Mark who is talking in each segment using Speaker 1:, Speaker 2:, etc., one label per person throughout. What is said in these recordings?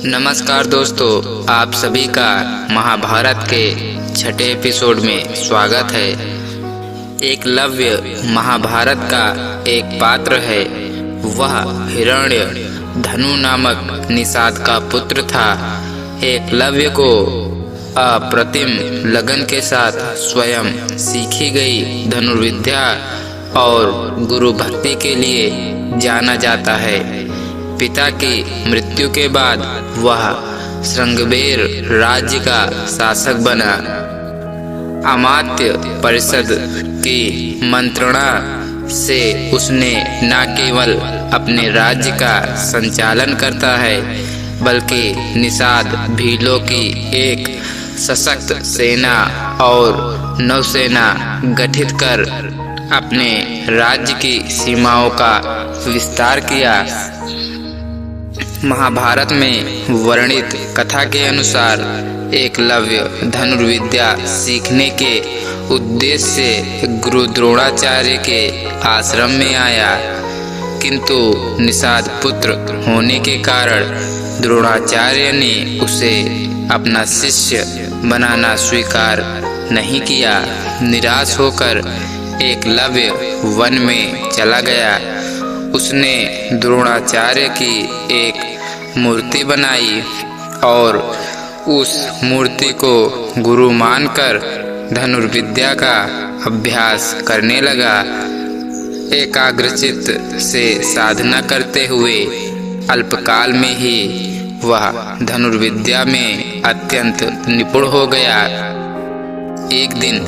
Speaker 1: नमस्कार दोस्तों, आप सभी का महाभारत के छठे एपिसोड में स्वागत है। एकलव्य महाभारत का एक पात्र है। वह हिरण्य धनु नामक निषाद का पुत्र था। एकलव्य को अप्रतिम लगन के साथ स्वयं सीखी गई धनुर्विद्या और गुरु भक्ति के लिए जाना जाता है। पिता की मृत्यु के बाद वह श्रृंगबेर राज्य का शासक बना। अमात्य परिषद की मंत्रणा से उसने न केवल अपने राज्य का संचालन करता है, बल्कि निषाद भीलों की एक सशक्त सेना और नौसेना गठित कर अपने राज्य की सीमाओं का विस्तार किया। महाभारत में वर्णित कथा के अनुसार एकलव्य धनुर्विद्या सीखने के उद्देश्य से गुरु द्रोणाचार्य के आश्रम में आया, किंतु निषाद पुत्र होने के कारण द्रोणाचार्य ने उसे अपना शिष्य बनाना स्वीकार नहीं किया। निराश होकर एकलव्य वन में चला गया। उसने द्रोणाचार्य की एक मूर्ति बनाई और उस मूर्ति को गुरु मानकर धनुर्विद्या का अभ्यास करने लगा। एकाग्रचित्त से साधना करते हुए अल्पकाल में ही वह धनुर्विद्या में अत्यंत निपुण हो गया। एक दिन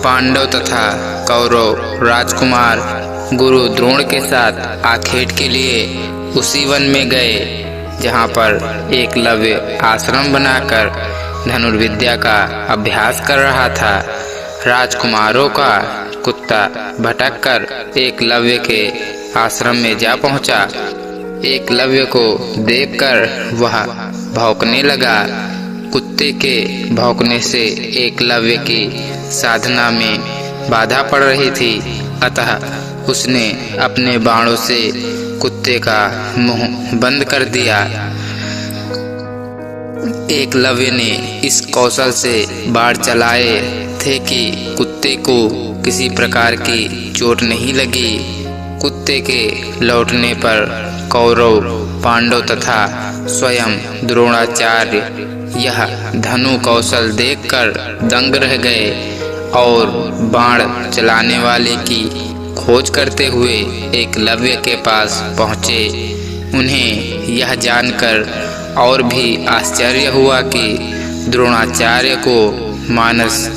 Speaker 1: पांडव तथा कौरव राजकुमार गुरु द्रोण के साथ आखेट के लिए उसी वन में गए जहाँ पर एकलव्य आश्रम बनाकर धनुर्विद्या का अभ्यास कर रहा था। राजकुमारों का कुत्ता भटक कर एकलव्य के आश्रम में जा पहुँचा। एकलव्य को देखकर वह भौंकने लगा। कुत्ते के भौंकने से एकलव्य की साधना में बाधा पड़ रही थी, अतः उसने अपने बाणों से कुत्ते का मुंह बंद कर दिया। एकलव्य ने इस कौशल से बाण चलाए थे कि कुत्ते को किसी प्रकार की चोट नहीं लगी। कुत्ते के लौटने पर कौरव, पांडव तथा स्वयं द्रोणाचार्य यह धनु कौशल देखकर दंग रह गए और बाण चलाने वाले की खोज करते हुए एकलव्य के पास पहुँचे। उन्हें यह जानकर और भी आश्चर्य हुआ कि द्रोणाचार्य को मानस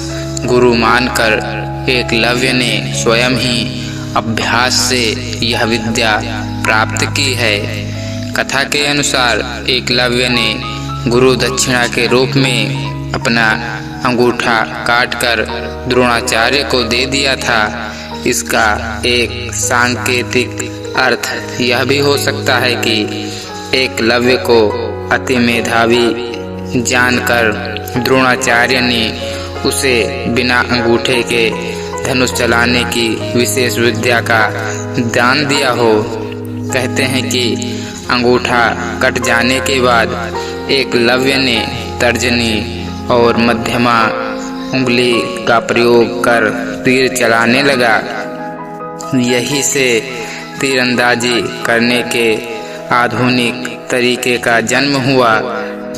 Speaker 1: गुरु मानकर एकलव्य ने स्वयं ही अभ्यास से यह विद्या प्राप्त की है। कथा के अनुसार एकलव्य ने गुरु दक्षिणा के रूप में अपना अंगूठा काटकर द्रोणाचार्य को दे दिया था। इसका एक सांकेतिक अर्थ यह भी हो सकता है कि एकलव्य को अति मेधावी जानकर द्रोणाचार्य ने उसे बिना अंगूठे के धनुष चलाने की विशेष विद्या का दान दिया हो। कहते हैं कि अंगूठा कट जाने के बाद एकलव्य ने तर्जनी और मध्यमा उंगली का प्रयोग कर तीर चलाने लगा। यही से तीरंदाजी करने के आधुनिक तरीके का जन्म हुआ।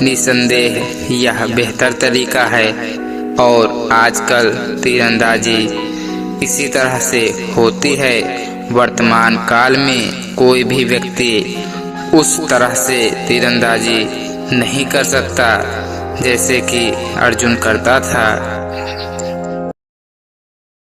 Speaker 1: निसंदेह यह बेहतर तरीका है और आजकल तीरंदाजी इसी तरह से होती है। वर्तमान काल में कोई भी व्यक्ति उस तरह से तीरंदाजी नहीं कर सकता जैसे कि अर्जुन करता था।